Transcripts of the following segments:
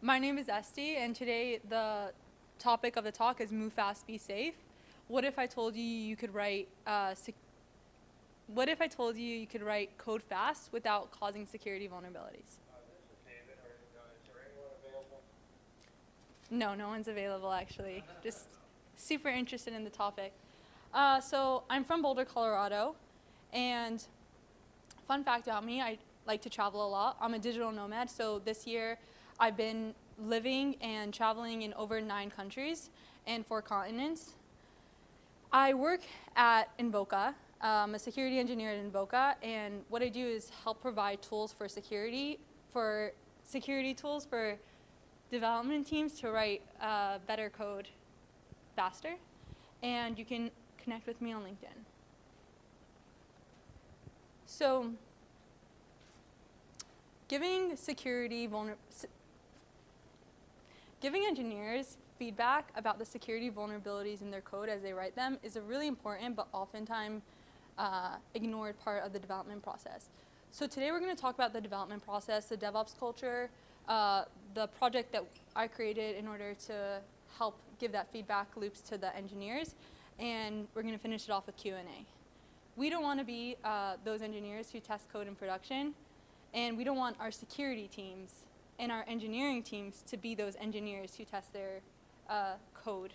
My name is Esty, and today the topic of the talk is move fast, be safe. What if I told you you could write code fast without causing security vulnerabilities? This is David. Is there anyone available? No, no one's available actually. Just super interested in the topic. So I'm from Boulder, Colorado, and fun fact about me, I like to travel a lot. I'm a digital nomad, so this year I've been living and traveling in over 9 countries and 4 continents. I work at Invoca. I'm a security engineer at Invoca, and what I do is help provide tools for security tools for development teams to write better code faster. And you can connect with me on LinkedIn. So, giving engineers feedback about the security vulnerabilities in their code as they write them is a really important but oftentimes ignored part of the development process. So today we're going to talk about the development process, the DevOps culture, the project that I created in order to help give that feedback loops to the engineers, and we're going to finish it off with Q&A. We don't want to be those engineers who test code in production, and we don't want our security teams and our engineering teams to be those engineers who test their code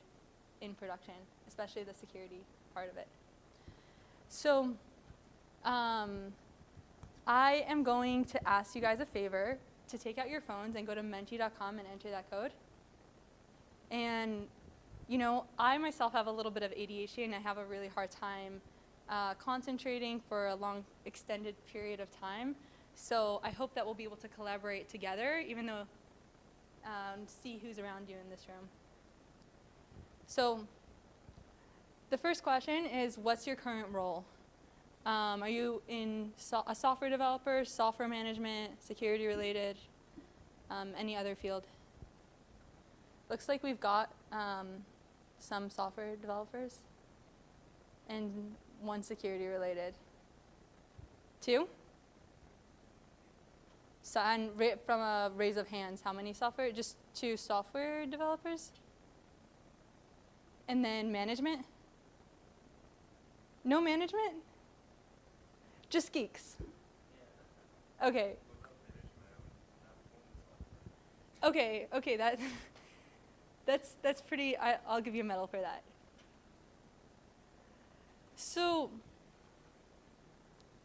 in production, especially the security part of it. So I am going to ask you guys a favor to take out your phones and go to menti.com and enter that code. And you know, I myself have a little bit of ADHD, and I have a really hard time concentrating for a long extended period of time. So I hope that we'll be able to collaborate together, even though see who's around you in this room. So the first question is, what's your current role? Are you in a software developer, software management, security related, any other field? Looks like we've got some software developers and 1 security related. 2? So, and from a raise of hands, how many software? Just 2 software developers? And then management? No management? Just geeks? Okay. Okay, that's pretty, I'll give you a medal for that. So,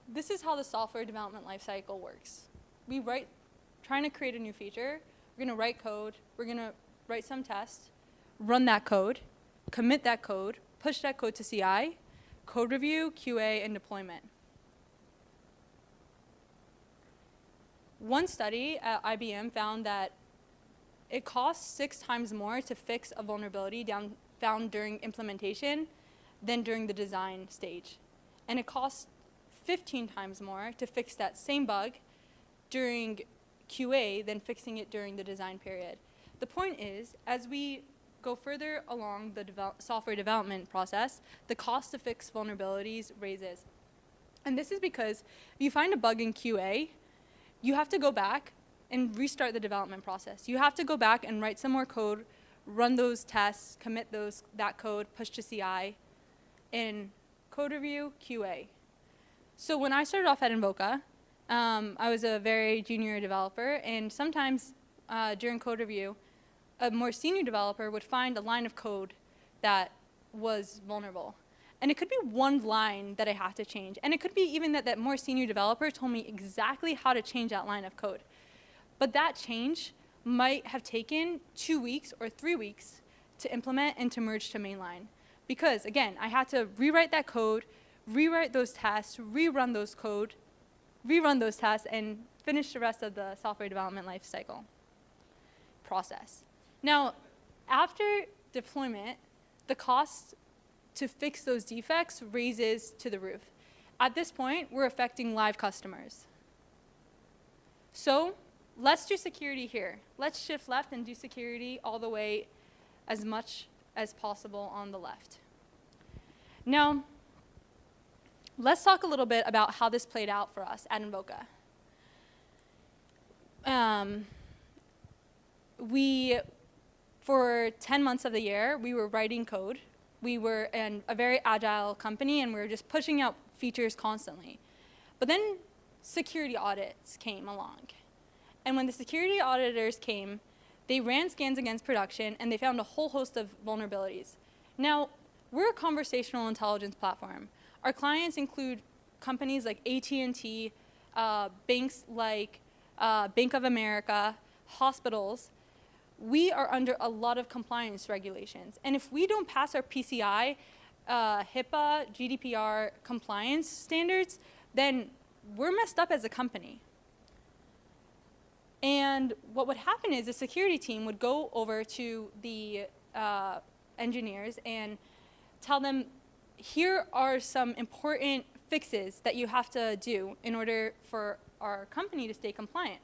this is how the software development lifecycle works. We trying to create a new feature, we're going to write code, we're going to write some tests, run that code, commit that code, push that code to CI, code review, QA, and deployment. One study at IBM found that it costs 6 times more to fix a vulnerability found during implementation than during the design stage. And it costs 15 times more to fix that same bug during QA than fixing it during the design period. The point is, as we go further along the software development process, the cost to fix vulnerabilities raises. And this is because if you find a bug in QA, you have to go back and restart the development process. You have to go back and write some more code, run those tests, commit that code, push to CI, and code review, QA. So when I started off at Invoca, I was a very junior developer, and sometimes during code review, a more senior developer would find a line of code that was vulnerable. And it could be 1 line that I had to change. And it could be even that more senior developer told me exactly how to change that line of code. But that change might have taken 2 weeks or 3 weeks to implement and to merge to mainline. Because again, I had to rewrite that code, rewrite those tests, rerun those tests, and finish the rest of the software development lifecycle process. Now, after deployment, the cost to fix those defects raises to the roof. At this point, we're affecting live customers. So let's do security here. Let's shift left and do security all the way as much as possible on the left. Now, let's talk a little bit about how this played out for us at Invoca. for 10 months of the year, we were writing code. We were in a very agile company, and we were just pushing out features constantly. But then security audits came along. And when the security auditors came, they ran scans against production, and they found a whole host of vulnerabilities. Now, we're a conversational intelligence platform. Our clients include companies like AT&T, banks like Bank of America, hospitals. We are under a lot of compliance regulations. And if we don't pass our PCI, HIPAA, GDPR compliance standards, then we're messed up as a company. And what would happen is the security team would go over to the engineers and tell them, here are some important fixes that you have to do in order for our company to stay compliant.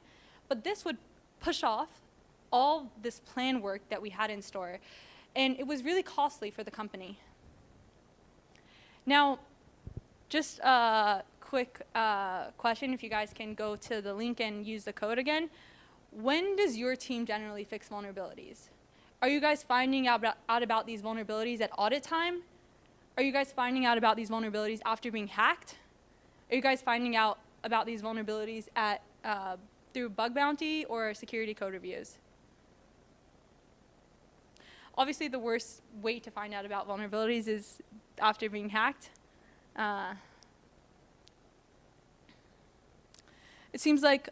But this would push off all this plan work that we had in store, and it was really costly for the company. Now, just a quick question, if you guys can go to the link and use the code again. When does your team generally fix vulnerabilities? Are you guys finding out about these vulnerabilities at audit time? Are you guys finding out about these vulnerabilities after being hacked? Are you guys finding out about these vulnerabilities at, through bug bounty or security code reviews? Obviously, the worst way to find out about vulnerabilities is after being hacked. It seems like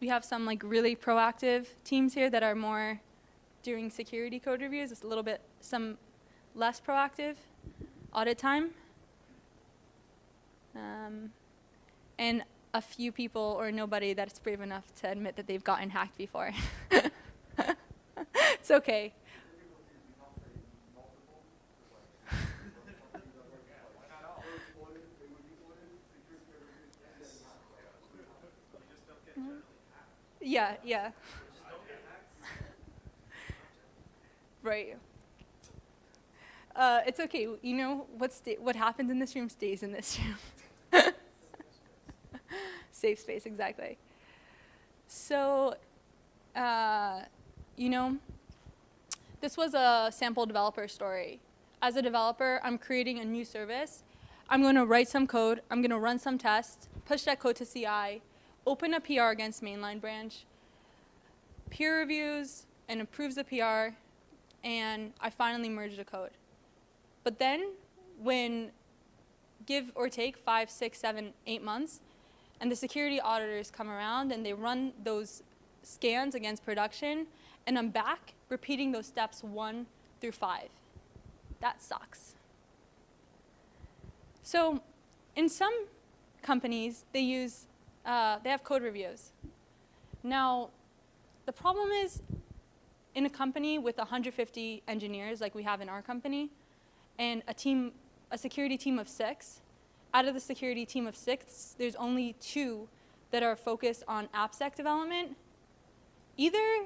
we have some like really proactive teams here that are more doing security code reviews. It's a little bit, some less proactive audit time. And a few people or nobody that's brave enough to admit that they've gotten hacked before. It's okay. Yeah, yeah. Right. It's okay. You know, what happens in this room stays in this room. Safe space, exactly. So, you know, this was a sample developer story. As a developer, I'm creating a new service. I'm going to write some code. I'm going to run some tests, push that code to CI, open a PR against mainline branch, peer reviews and approves the PR, and I finally merge the code. But then when give or take 5, 6, 7, 8 months, and the security auditors come around and they run those scans against production, and I'm back repeating those steps 1 through 5. That sucks. So in some companies, they have code reviews. Now, the problem is in a company with 150 engineers like we have in our company, and a security team of 6, out of the security team of 6, there's only 2 that are focused on AppSec development. Either,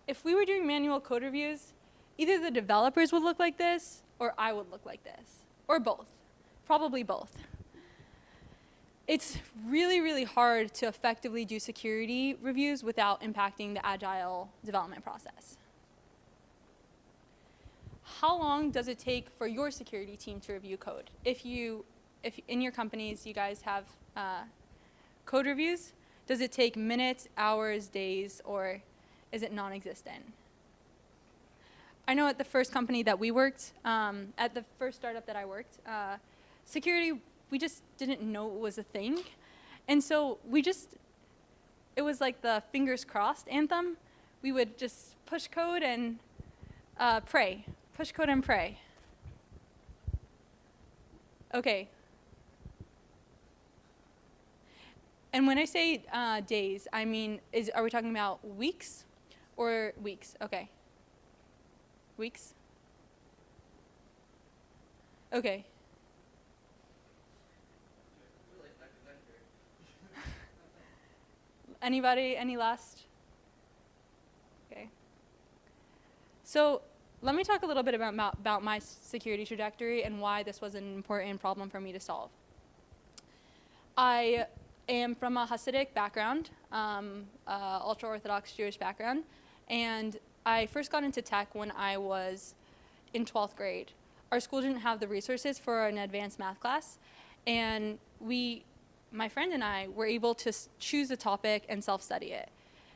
if we were doing manual code reviews, either the developers would look like this, or I would look like this, or both, probably both. It's really, really hard to effectively do security reviews without impacting the agile development process. How long does it take for your security team to review code? If in your companies you guys have code reviews, does it take minutes, hours, days, or is it non-existent? I know at the first company that we worked, at the first startup that I worked, security, we just didn't know it was a thing. And so it was like the fingers crossed anthem. We would just push code and pray. Push code and pray. Okay. And when I say days, I mean, are we talking about weeks or weeks? Okay. Weeks? Okay. Anybody, any last? Okay. So let me talk a little bit about my security trajectory and why this was an important problem for me to solve. I am from a Hasidic background, ultra-Orthodox Jewish background, and I first got into tech when I was in 12th grade. Our school didn't have the resources for an advanced math class, and my friend and I were able to choose a topic and self-study it.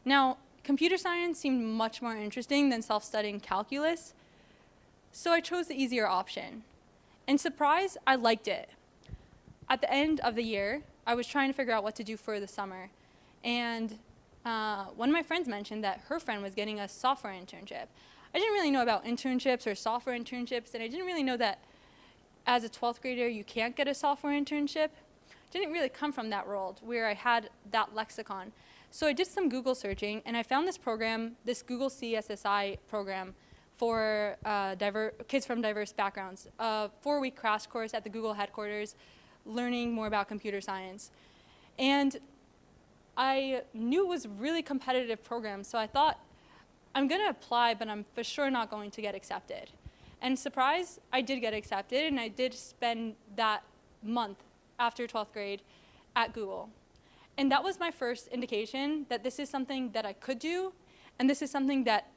Now, computer science seemed much more interesting than self-studying calculus, so I chose the easier option. And surprise, I liked it. At the end of the year, I was trying to figure out what to do for the summer, and one of my friends mentioned that her friend was getting a software internship. I didn't really know about internships or software internships, and I didn't really know that as a 12th grader you can't get a software internship. I didn't really come from that world where I had that lexicon. So I did some Google searching, and I found this program, this Google CSSI program for kids from diverse backgrounds, a 4-week crash course at the Google headquarters, learning more about computer science. And I knew it was a really competitive program, so I thought, I'm going to apply, but I'm for sure not going to get accepted. And surprise, I did get accepted, and I did spend that month after 12th grade at Google. And that was my first indication that this is something that I could do, and this is something that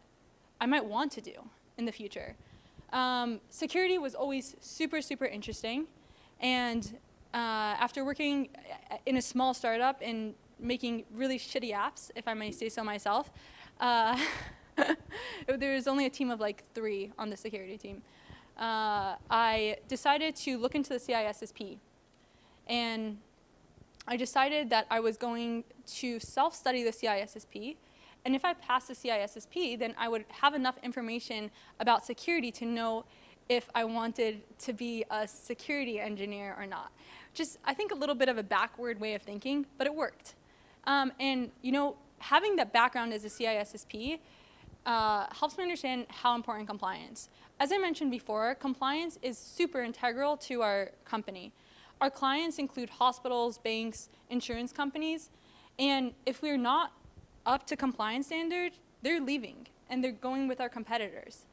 I might want to do in the future. Security was always super, super interesting. And after working in a small startup and making really shitty apps, if I may say so myself, there was only a team of like 3 on the security team. I decided to look into the CISSP. And I decided that I was going to self-study the CISSP. And if I passed the CISSP, then I would have enough information about security to know if I wanted to be a security engineer or not. Just, I think, a little bit of a backward way of thinking, but it worked. And, you know, having that background as a CISSP helps me understand how important compliance. As I mentioned before, compliance is super integral to our company. Our clients include hospitals, banks, insurance companies, and if we're not up to compliance standards, they're leaving, and they're going with our competitors.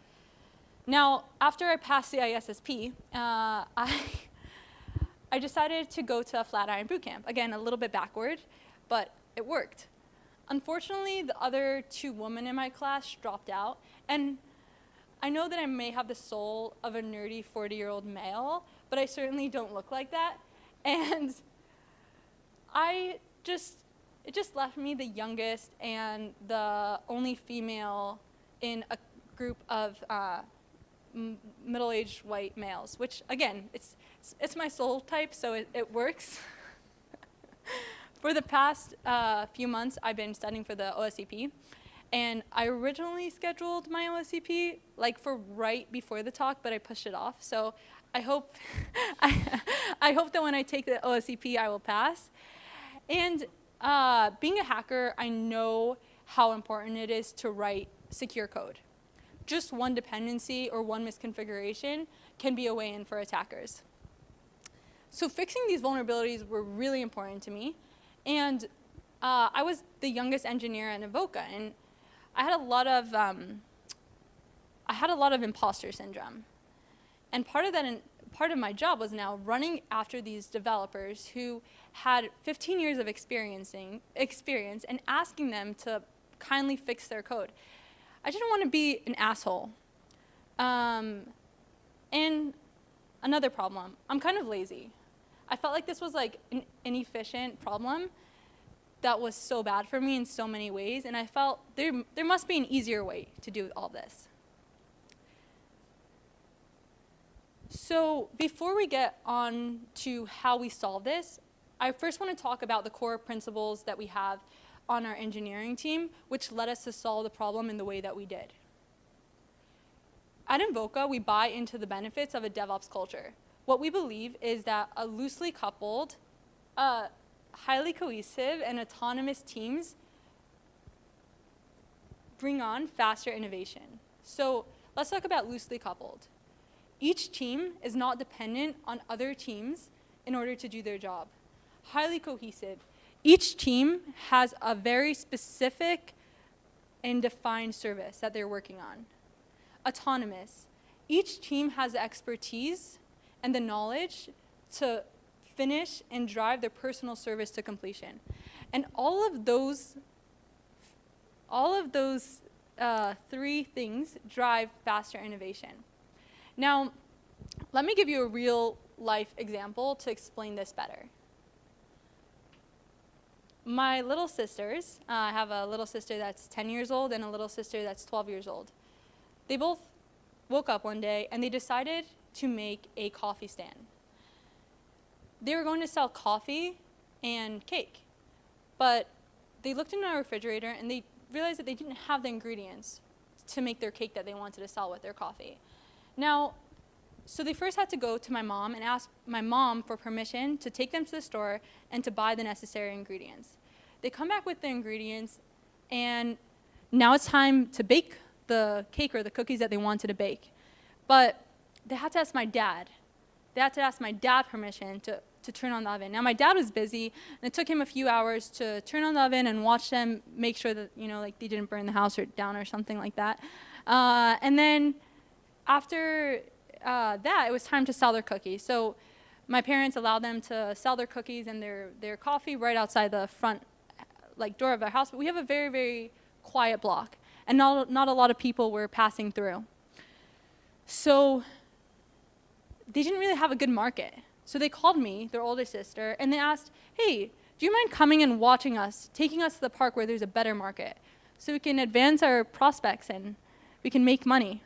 Now, after I passed the ISSP, I decided to go to a Flatiron bootcamp. Again, a little bit backward, but it worked. Unfortunately, the other 2 women in my class dropped out, and I know that I may have the soul of a nerdy 40-year-old male, but I certainly don't look like that. And it just left me the youngest and the only female in a group of middle-aged white males, which, again, it's my soul type, so it works. For the past few months, I've been studying for the OSCP. And I originally scheduled my OSCP like for right before the talk, but I pushed it off. So I hope I hope that when I take the OSCP, I will pass. And being a hacker, I know how important it is to write secure code. Just one dependency or one misconfiguration can be a way in for attackers. So fixing these vulnerabilities were really important to me. And I was the youngest engineer at Avoca, and I had a lot of imposter syndrome. And part of my job was now running after these developers who had 15 years of experience and asking them to kindly fix their code. I didn't want to be an asshole. And another problem, I'm kind of lazy. I felt like this was like an inefficient problem that was so bad for me in so many ways, and I felt there must be an easier way to do all this. So before we get on to how we solve this, I first want to talk about the core principles that we have on our engineering team, which led us to solve the problem in the way that we did. At Invoca, we buy into the benefits of a DevOps culture. What we believe is that a loosely coupled, highly cohesive, and autonomous teams bring on faster innovation. So let's talk about loosely coupled. Each team is not dependent on other teams in order to do their job. Highly cohesive. Each team has a very specific and defined service that they're working on. Autonomous. Each team has the expertise and the knowledge to finish and drive their personal service to completion. And all of those three things drive faster innovation. Now, let me give you a real life example to explain this better. My little sisters, I have a little sister that's 10 years old and a little sister that's 12 years old. They both woke up one day and they decided to make a coffee stand. They were going to sell coffee and cake, but they looked in our refrigerator and they realized that they didn't have the ingredients to make their cake that they wanted to sell with their coffee. Now, so they first had to go to my mom and ask my mom for permission to take them to the store and to buy the necessary ingredients. They come back with the ingredients, and now it's time to bake the cake or the cookies that they wanted to bake. But they had to ask my dad. They had to ask my dad permission to turn on the oven. Now, my dad was busy, and it took him a few hours to turn on the oven and watch them make sure that, like they didn't burn the house down or something like that. And then after that, it was time to sell their cookies. So my parents allowed them to sell their cookies and their coffee right outside the front door of our house. But we have a very, very quiet block, and not a lot of people were passing through. So they didn't really have a good market. So they called me, their older sister, and they asked, hey, do you mind coming and watching us, taking us to the park where there's a better market so we can advance our prospects and we can make money?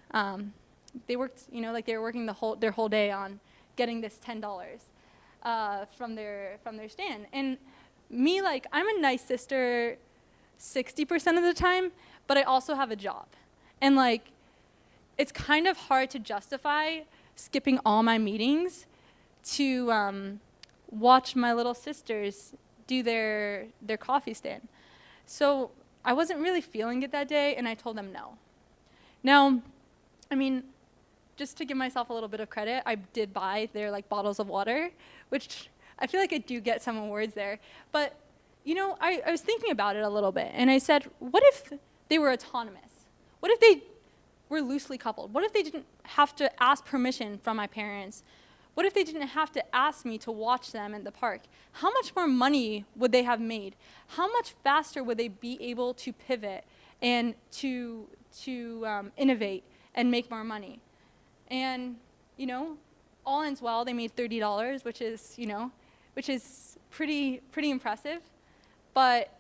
They worked, they were working their whole day on getting this $10 from their stand. And me, I'm a nice sister 60% of the time, but I also have a job. And it's kind of hard to justify skipping all my meetings to watch my little sisters do their coffee stand. So I wasn't really feeling it that day, and I told them no. Now, just to give myself a little bit of credit, I did buy their bottles of water, which I feel like I do get some awards there. But, I was thinking about it a little bit, and I said, what if they were autonomous? What if they were loosely coupled? What if they didn't have to ask permission from my parents? What if they didn't have to ask me to watch them in the park? How much more money would they have made? How much faster would they be able to pivot and to innovate and make more money? And, all ends well, they made $30, which is pretty impressive. But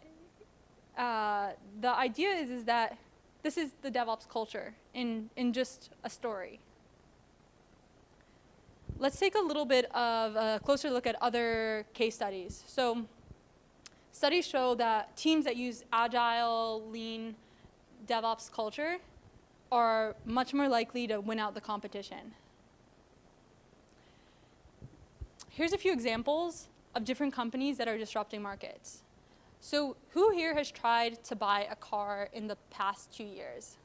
the idea is that this is the DevOps culture in just a story. Let's take a little bit of a closer look at other case studies. So studies show that teams that use agile, lean DevOps culture are much more likely to win out the competition. Here's a few examples of different companies that are disrupting markets. So who here has tried to buy a car in the past 2 years?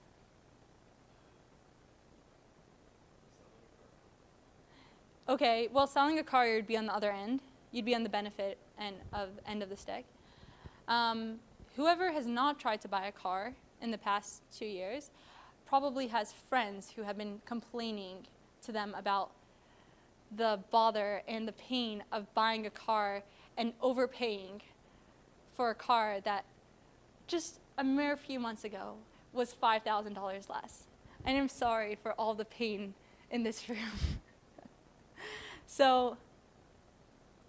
Okay, well, selling a car, you'd be on the other end. You'd be on the benefit end of the stick. Whoever has not tried to buy a car in the past 2 years probably has friends who have been complaining to them about the bother and the pain of buying a car and overpaying for a car that just a mere few months ago was $5,000 less. And I'm sorry for all the pain in this room. So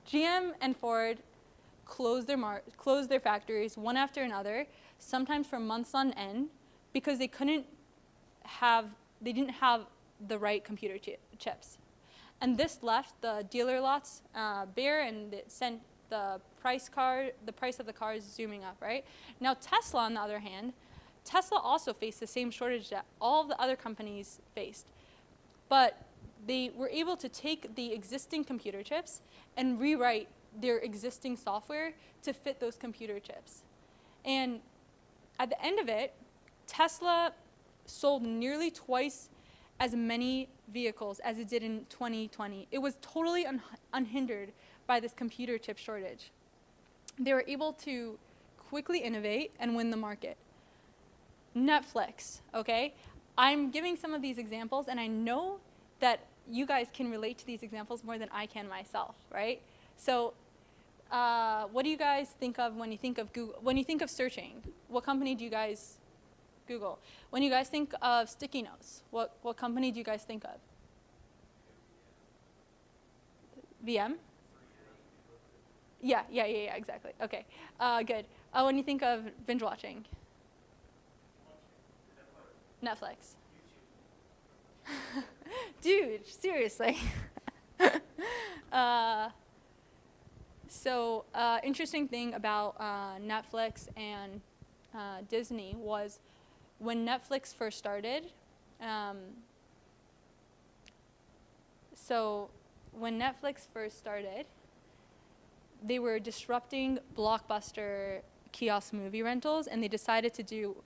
GM and Ford closed their factories one after another, sometimes for months on end, because they didn't have the right computer chips. And this left the dealer lots bare, and it sent the price of the cars zooming up, right? Now Tesla, on the other hand, Tesla also faced the same shortage that all of the other companies faced. But they were able to take the existing computer chips and rewrite their existing software to fit those computer chips. And at the end of it, Tesla sold nearly twice as many vehicles as it did in 2020. It was totally unhindered by this computer chip shortage. They were able to quickly innovate and win the market. Netflix, okay? I'm giving some of these examples, and I know that you guys can relate to these examples more than I can myself, right? So what do you guys think of when you think of Google? When you think of searching, what company do you guys Google? When you guys think of sticky notes, what company do you guys think of? VM? Yeah, exactly. Okay, good. When you think of binge watching? Netflix. Dude, seriously. So interesting thing about Netflix and Disney was when Netflix first started. So when Netflix first started, they were disrupting Blockbuster kiosk movie rentals, and they decided to do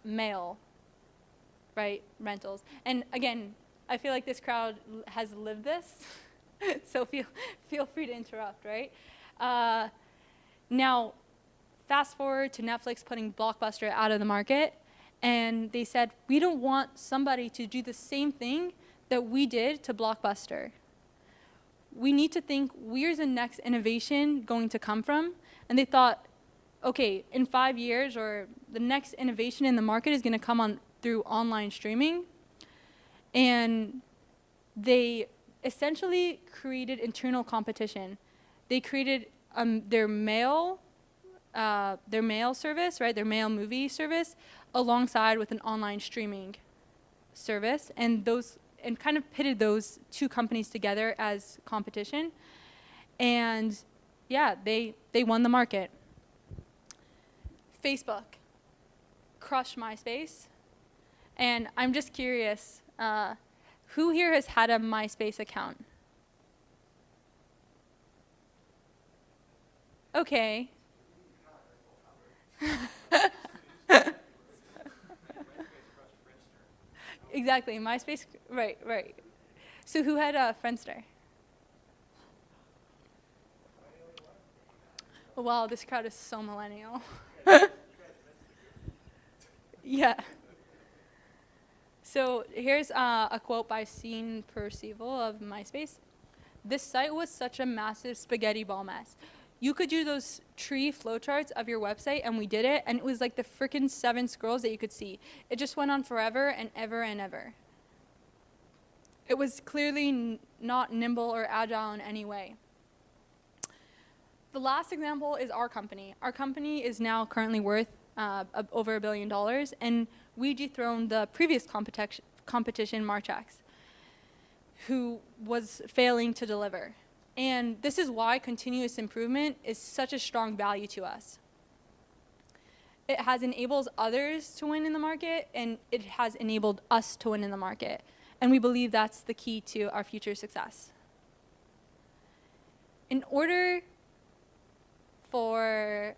mail, right, rentals. And again, I feel like this crowd has lived this, so feel free to interrupt, right? Now, fast forward to Netflix putting Blockbuster out of the market, and they said, we don't want somebody to do the same thing that we did to Blockbuster. We need to think, where's the next innovation going to come from? And they thought, okay, in 5 years, or the next innovation in the market is going to come on through online streaming. And they essentially created internal competition. They created their mail service, right, their mail movie service, alongside with an online streaming service, and kind of pitted those two companies together as competition. And yeah, they won the market. Facebook crushed MySpace. And I'm just curious, who here has had a MySpace account? Okay. Exactly, MySpace, right. So who had a Friendster? Wow, this crowd is so millennial. Yeah. So here's a quote by Sean Percival of MySpace. This site was such a massive spaghetti ball mess. You could do those tree flowcharts of your website, and we did it, and it was like the frickin' 7 scrolls that you could see. It just went on forever and ever and ever. It was clearly not nimble or agile in any way. The last example is our company. Our company is now currently worth over $1 billion, and we dethroned the previous competition, Marchex, who was failing to deliver. And this is why continuous improvement is such a strong value to us. It has enabled others to win in the market, and it has enabled us to win in the market. And we believe that's the key to our future success. In order for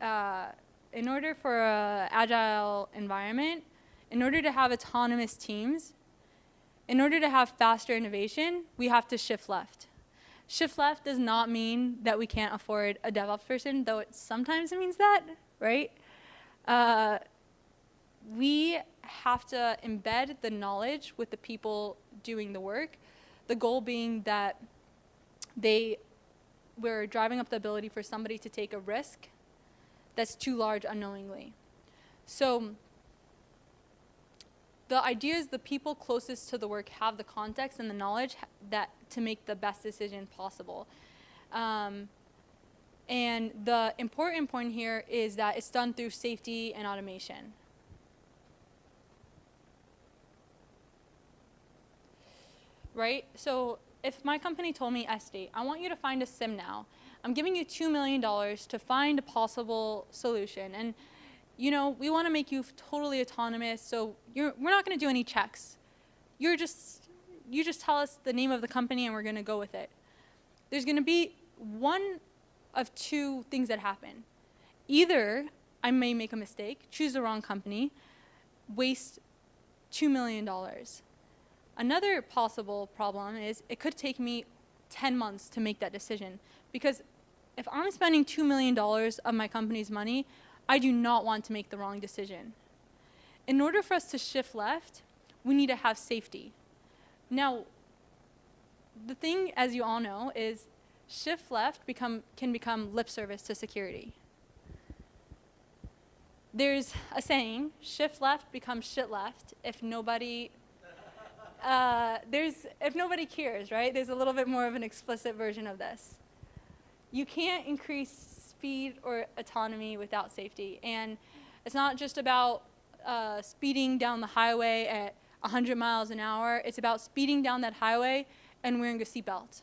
an agile environment, in order to have autonomous teams, in order to have faster innovation, we have to shift left. Shift left does not mean that we can't afford a DevOps person, though it sometimes means that, right? We have to embed the knowledge with the people doing the work, the goal being that we're driving up the ability for somebody to take a risk that's too large unknowingly. So the idea is the people closest to the work have the context and the knowledge that to make the best decision possible. And the important point here is that it's done through safety and automation. Right? So if my company told me, Esty, I want you to find a SIM now. I'm giving you $2 million to find a possible solution. And you know, we want to make you totally autonomous, so we're not going to do any checks. You just tell us the name of the company and we're going to go with it. There's going to be one of two things that happen. Either I may make a mistake, choose the wrong company, waste $2 million. Another possible problem is it could take me 10 months to make that decision, because if I'm spending $2 million of my company's money, I do not want to make the wrong decision. In order for us to shift left, we need to have safety. Now, the thing, as you all know, is shift left can become lip service to security. There's a saying, shift left becomes shit left if nobody if nobody cares, right? There's a little bit more of an explicit version of this. You can't increase speed or autonomy without safety. And it's not just about speeding down the highway at 100 miles an hour. It's about speeding down that highway and wearing a seatbelt.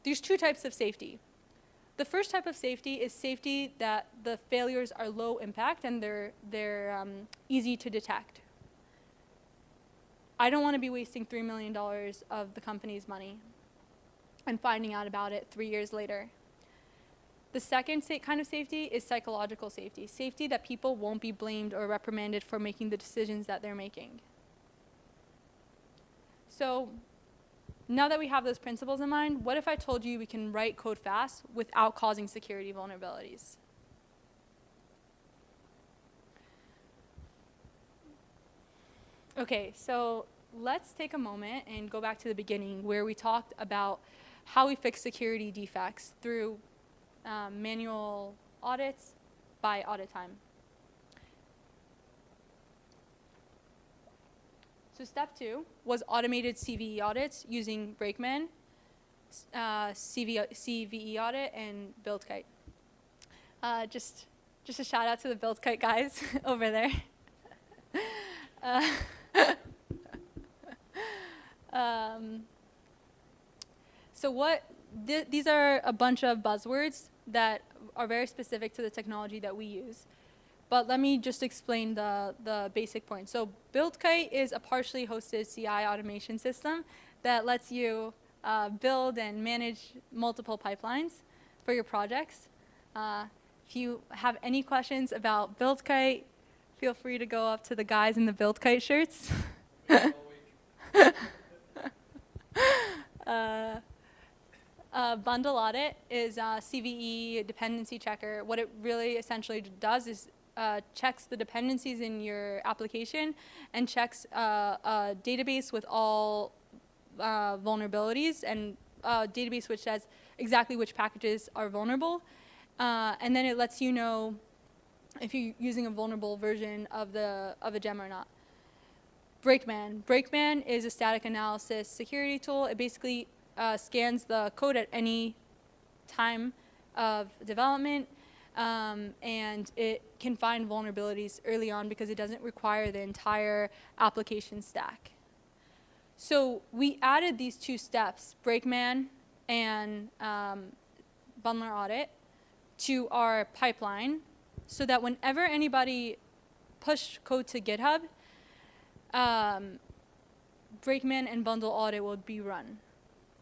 There's two types of safety. The first type of safety is safety that the failures are low impact and they're easy to detect. I don't want to be wasting $3 million of the company's money and finding out about it 3 years later. The second kind of safety is psychological safety, safety that people won't be blamed or reprimanded for making the decisions that they're making. So now that we have those principles in mind, what if I told you we can write code fast without causing security vulnerabilities? Okay, so let's take a moment and go back to the beginning where we talked about how we fix security defects through manual audits by audit time. So step 2 was automated CVE audits using Brakeman, CVE audit, and BuildKite. Just a shout out to the BuildKite guys over there. So these are a bunch of buzzwords that are very specific to the technology that we use. But let me just explain the basic points. So BuildKite is a partially hosted CI automation system that lets you build and manage multiple pipelines for your projects. If you have any questions about BuildKite, feel free to go up to the guys in the BuildKite shirts. Bundle audit is a CVE dependency checker. What it really essentially does is checks the dependencies in your application and checks a database with all vulnerabilities and a database which says exactly which packages are vulnerable. And then it lets you know if you're using a vulnerable version of a gem or not. Brakeman. Brakeman is a static analysis security tool. It basically scans the code at any time of development, and it can find vulnerabilities early on because it doesn't require the entire application stack. So we added these two steps, Brakeman and bundler audit, to our pipeline so that whenever anybody pushed code to GitHub, Brakeman and bundle audit will be run.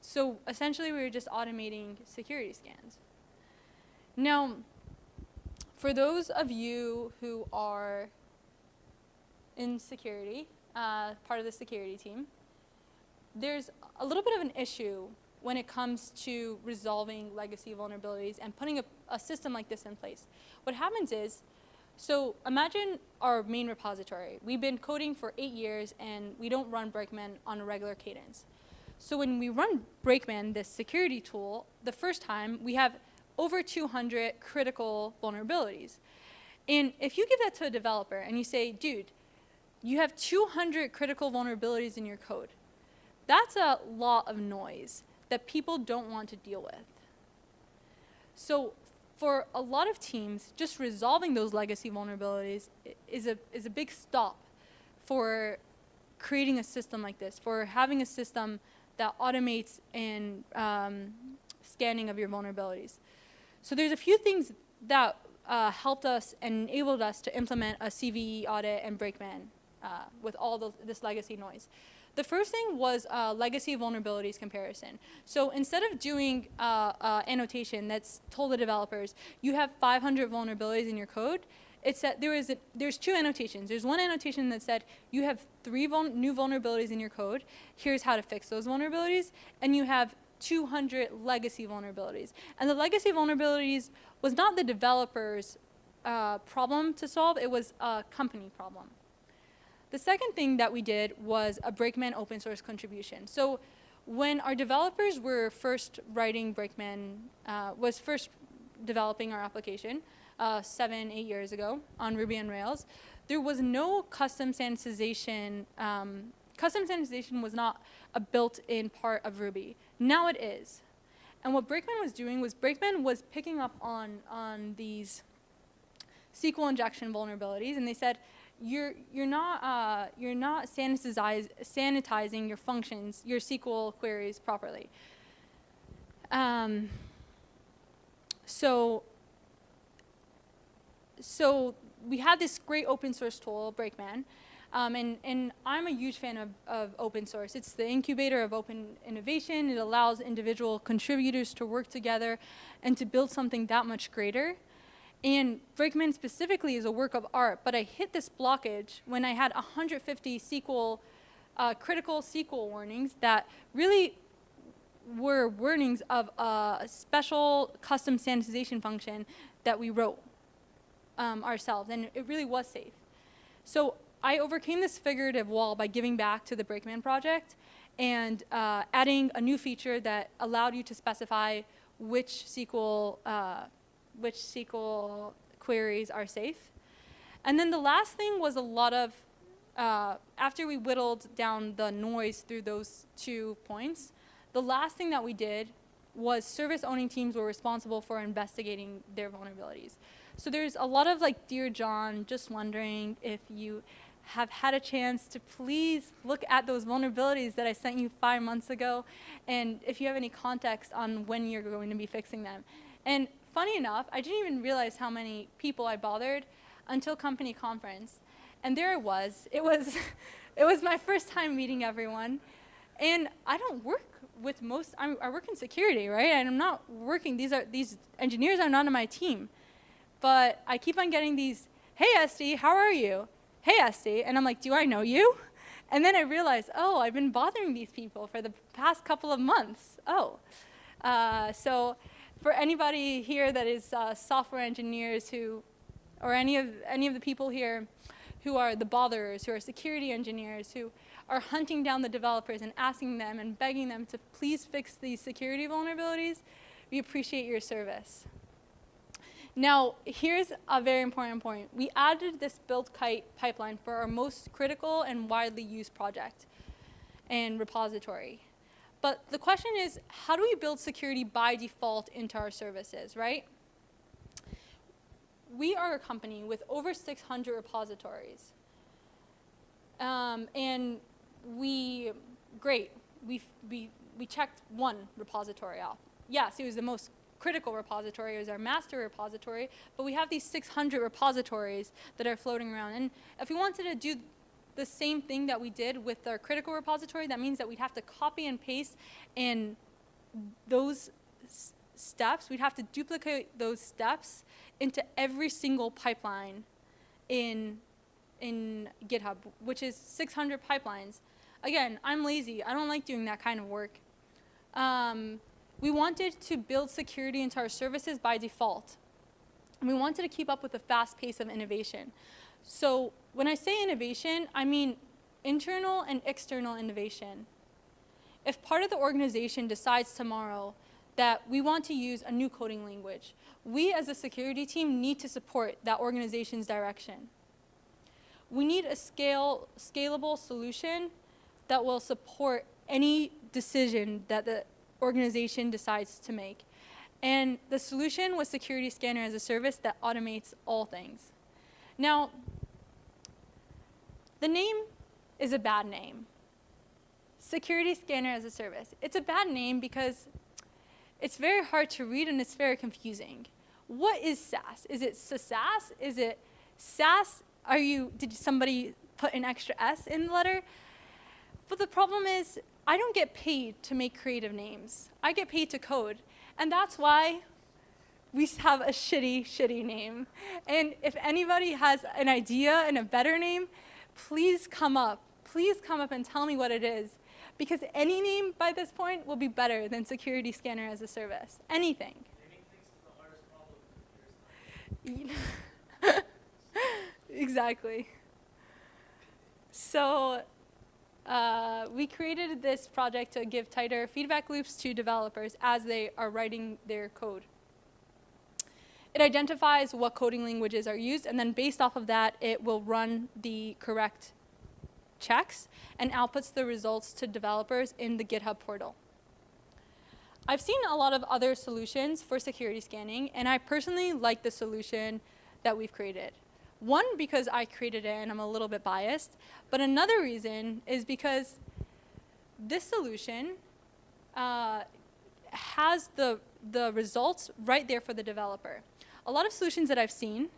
So essentially, we were just automating security scans. Now, for those of you who are in security, part of the security team, there's a little bit of an issue when it comes to resolving legacy vulnerabilities and putting a system like this in place. What happens is, so imagine our main repository. We've been coding for 8 years, and we don't run Brakeman on a regular cadence. So when we run Brakeman, this security tool, the first time, we have over 200 critical vulnerabilities. And if you give that to a developer and you say, dude, you have 200 critical vulnerabilities in your code, that's a lot of noise that people don't want to deal with. So for a lot of teams, just resolving those legacy vulnerabilities is a big stop for creating a system like this, for having a system that automates in scanning of your vulnerabilities. So there's a few things that helped us and enabled us to implement a CVE audit and Brakeman with all this legacy noise. The first thing was legacy vulnerabilities comparison. So instead of doing annotation that's told the developers, you have 500 vulnerabilities in your code, it said there's two annotations. There's one annotation that said you have 3 new vulnerabilities in your code. Here's how to fix those vulnerabilities. And you have 200 legacy vulnerabilities. And the legacy vulnerabilities was not the developer's problem to solve. It was a company problem. The second thing that we did was a Brakeman open source contribution. So When our developers were first writing Brakeman, was first developing our application 7, 8 years ago on Ruby on Rails, there was no custom sanitization. Custom sanitization was not a built-in part of Ruby. Now it is. And what Brakeman was doing was Brakeman was picking up on these SQL injection vulnerabilities, and they said, you're not sanitizing your functions, your SQL queries properly. So we had this great open source tool, Brakeman, and I'm a huge fan of open source. It's the incubator of open innovation. It allows individual contributors to work together and to build something that much greater. And Brakeman specifically is a work of art, but I hit this blockage when I had 150 SQL, critical SQL warnings that really were warnings of a special custom sanitization function that we wrote ourselves, and it really was safe. So I overcame this figurative wall by giving back to the Brakeman project and adding a new feature that allowed you to specify which SQL queries are safe. And then the last thing was a lot of, after we whittled down the noise through those 2 points, the last thing that we did was service owning teams were responsible for investigating their vulnerabilities. So there's a lot of like, Dear John, just wondering if you have had a chance to please look at those vulnerabilities that I sent you 5 months ago, and if you have any context on when you're going to be fixing them. And funny enough, I didn't even realize how many people I bothered until company conference. And there it was. It was my first time meeting everyone. And I don't work with I work in security, right? And I'm not working, these engineers are not on my team. But I keep on getting these, hey Esty, how are you? Hey Esty, and I'm like, do I know you? And then I realized, oh, I've been bothering these people for the past couple of months. Oh, so for anybody here that is software engineers or any of the people here who are the botherers, who are security engineers, who are hunting down the developers and asking them and begging them to please fix these security vulnerabilities, we appreciate your service. Now, here's a very important point. We added this build kite pipeline for our most critical and widely used project and repository. But the question is, how do we build security by default into our services, right? We are a company with over 600 repositories. And we checked one repository off. Yes, it was the most critical repository, it was our master repository, but we have these 600 repositories that are floating around. And if we wanted to do the same thing that we did with our critical repository, that means that we'd have to copy and paste, and those steps, we'd have to duplicate those steps into every single pipeline in GitHub, which is 600 pipelines. Again, I'm lazy. I don't like doing that kind of work. We wanted to build security into our services by default. And we wanted to keep up with the fast pace of innovation. So when I say innovation, I mean internal and external innovation. If part of the organization decides tomorrow that we want to use a new coding language, we as a security team need to support that organization's direction. We need a scalable solution that will support any decision that the organization decides to make. And the solution was Security Scanner as a service that automates all things. Now, the name is a bad name. Security Scanner as a service. It's a bad name because it's very hard to read and it's very confusing. What is SAST? Is it SAST? Is it SAST? Did somebody put an extra S in the letter? But the problem is, I don't get paid to make creative names. I get paid to code. And that's why we have a shitty name. And if anybody has an idea and a better name, please come up. Please come up and tell me what it is. Because any name by this point will be better than Security Scanner as a service. Anything. Exactly. So We created this project to give tighter feedback loops to developers as they are writing their code. It identifies what coding languages are used, and then based off of that, it will run the correct checks and outputs the results to developers in the GitHub portal. I've seen a lot of other solutions for security scanning, and I personally like the solution that we've created. One, because I created it and I'm a little bit biased, but another reason is because this solution has the results right there for the developer. A lot of solutions that I've seen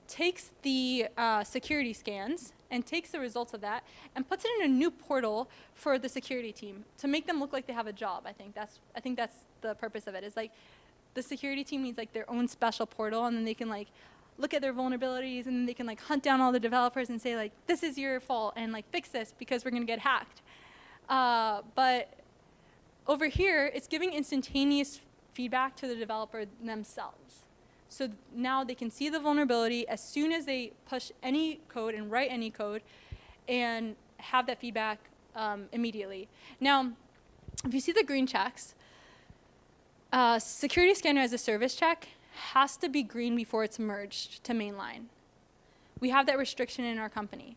takes the security scans and takes the results of that and puts it in a new portal for the security team to make them look like they have a job. I think that's the purpose of it. Is like the security team needs like their own special portal, and then they can like look at their vulnerabilities, and then they can like hunt down all the developers and say like, this is your fault, and like fix this because we're gonna get hacked. But over here, it's giving instantaneous feedback to the developer themselves. So now they can see the vulnerability as soon as they push any code and write any code and have that feedback immediately. Now, if you see the green checks, security scanner as a service check has to be green before it's merged to mainline. We have that restriction in our company.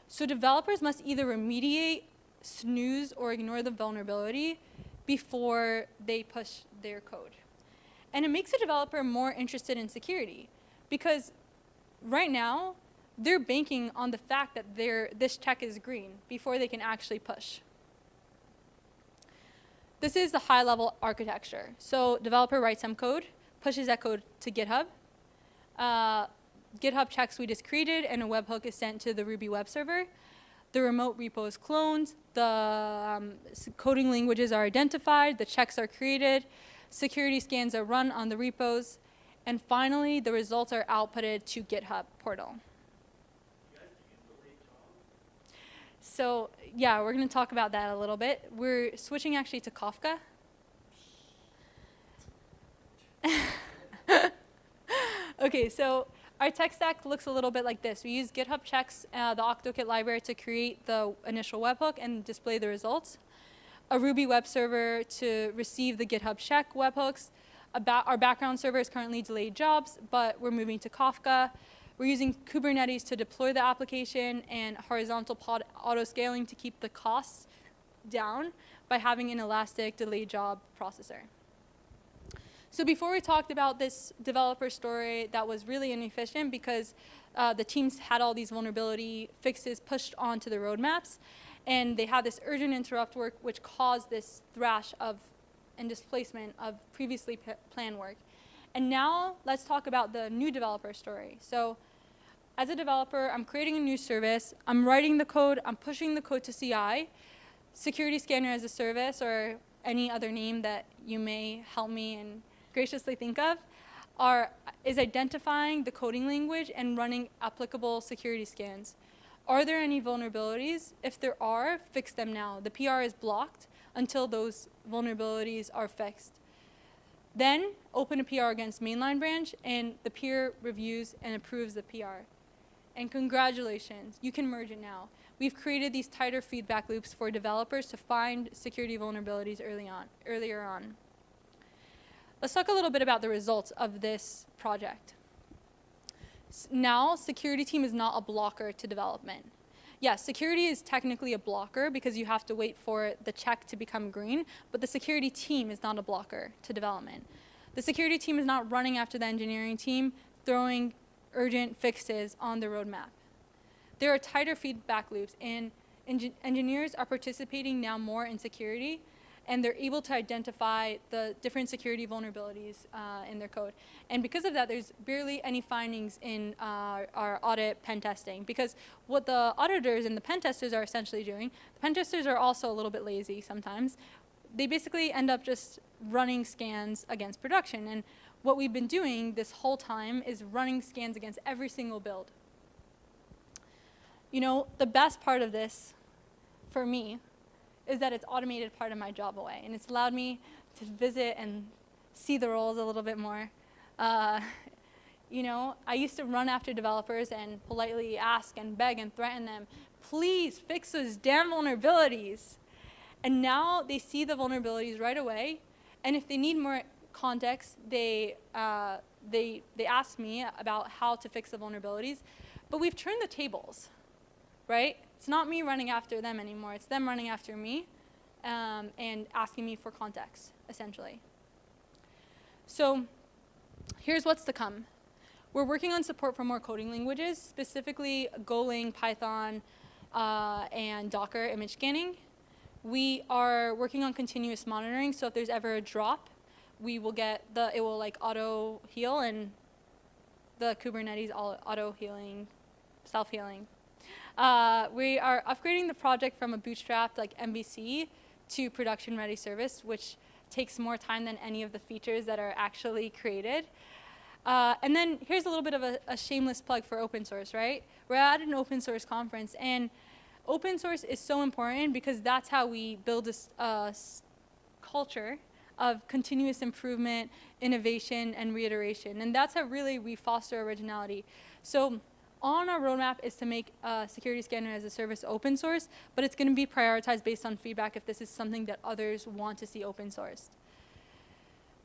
So developers must either remediate, snooze, or ignore the vulnerability before they push their code. And it makes a developer more interested in security, because right now, they're banking on the fact that this check is green before they can actually push. This is the high-level architecture. So developer writes some code, pushes that code to GitHub. GitHub checks we just created, and a webhook is sent to the Ruby web server. The remote repo is cloned. The coding languages are identified. The checks are created. Security scans are run on the repos. And finally, the results are outputted to GitHub portal. So yeah, we're going to talk about that a little bit. We're switching actually to Kafka. Okay, so our tech stack looks a little bit like this. We use GitHub checks, the Octokit library, to create the initial webhook and display the results. A Ruby web server to receive the GitHub check webhooks. Our background server is currently delayed jobs, but we're moving to Kafka. We're using Kubernetes to deploy the application, and horizontal pod auto-scaling to keep the costs down by having an elastic delayed job processor. So before we talked about this developer story that was really inefficient because the teams had all these vulnerability fixes pushed onto the roadmaps, and they had this urgent interrupt work which caused this thrash of and displacement of previously planned work. And now let's talk about the new developer story. So as a developer, I'm creating a new service. I'm writing the code. I'm pushing the code to CI. Security Scanner as a service, or any other name that you may help me and graciously think of, is identifying the coding language and running applicable security scans. Are there any vulnerabilities? If there are, fix them now. The PR is blocked until those vulnerabilities are fixed. Then open a PR against mainline branch, and the peer reviews and approves the PR. And congratulations, you can merge it now. We've created these tighter feedback loops for developers to find security vulnerabilities earlier on. Let's talk a little bit about the results of this project. Now, security team is not a blocker to development. Yes, security is technically a blocker because you have to wait for the check to become green, but the security team is not a blocker to development. The security team is not running after the engineering team, throwing urgent fixes on the roadmap. There are tighter feedback loops, and engineers are participating now more in security, and they're able to identify the different security vulnerabilities in their code. And because of that, there's barely any findings in our audit pen testing, because what the auditors and the pen testers are essentially doing, the pen testers are also a little bit lazy sometimes. They basically end up just running scans against production. And what we've been doing this whole time is running scans against every single build. You know, the best part of this, for me, is that it's automated part of my job away, and it's allowed me to visit and see the roles a little bit more. You know, I used to run after developers and politely ask and beg and threaten them, please fix those damn vulnerabilities. And now they see the vulnerabilities right away. And if they need more context, they ask me about how to fix the vulnerabilities. But we've turned the tables, right? It's not me running after them anymore. It's them running after me and asking me for context, essentially. So here's what's to come. We're working on support for more coding languages, specifically Golang, Python, and Docker image scanning. We are working on continuous monitoring, so if there's ever a drop, we will get it will like auto heal, and the Kubernetes auto healing, self-healing. We are upgrading the project from a bootstrapped like MVC to production ready service, which takes more time than any of the features that are actually created. And then here's a little bit of a shameless plug for open source, right? We're at an open source conference, and open source is so important because that's how we build a culture of continuous improvement, innovation, and reiteration. And that's how really we foster originality. So on our roadmap is to make Security Scanner as a service open source, but it's going to be prioritized based on feedback if this is something that others want to see open sourced.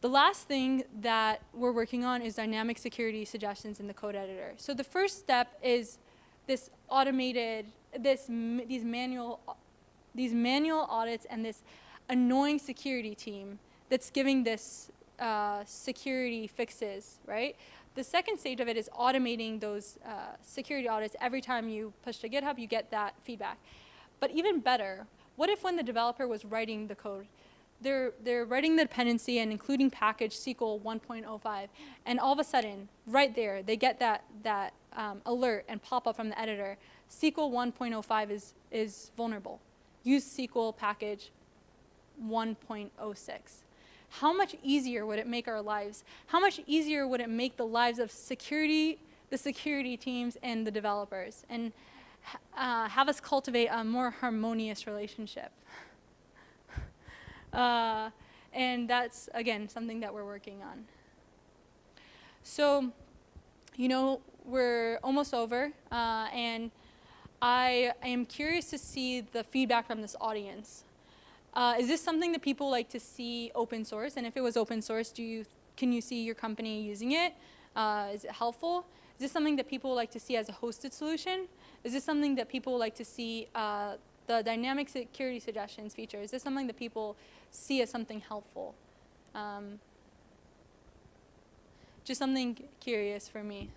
The last thing that we're working on is dynamic security suggestions in the code editor. So the first step is this automated, these manual audits and this annoying security team that's giving this security fixes, right? The second stage of it is automating those security audits. Every time you push to GitHub, you get that feedback. But even better, what if when the developer was writing the code, they're writing the dependency and including package SQL 1.05, and all of a sudden, right there, they get that alert and pop up from the editor. SQL 1.05 is vulnerable. Use SQL package 1.06. How much easier would it make our lives? How much easier would it make the lives of the security teams and the developers, and have us cultivate a more harmonious relationship? And that's, again, something that we're working on. So, we're almost over, and I am curious to see the feedback from this audience. Is this something that people like to see open source? And if it was open source, can you see your company using it? Is it helpful? Is this something that people like to see as a hosted solution? Is this something that people like to see the dynamic security suggestions feature? Is this something that people see as something helpful? Just something curious for me.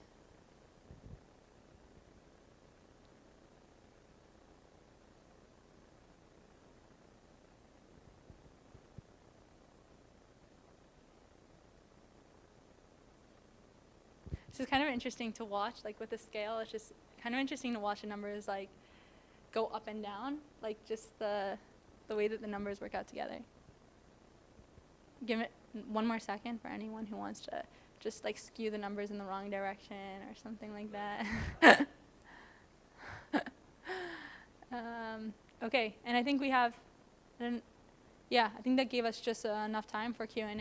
This is kind of interesting to watch, like with the scale. It's just kind of interesting to watch the numbers like go up and down, like just the way that the numbers work out together. Give it one more second for anyone who wants to just like skew the numbers in the wrong direction or something like that. Okay, and I think we have, I think that gave us just enough time for Q&A.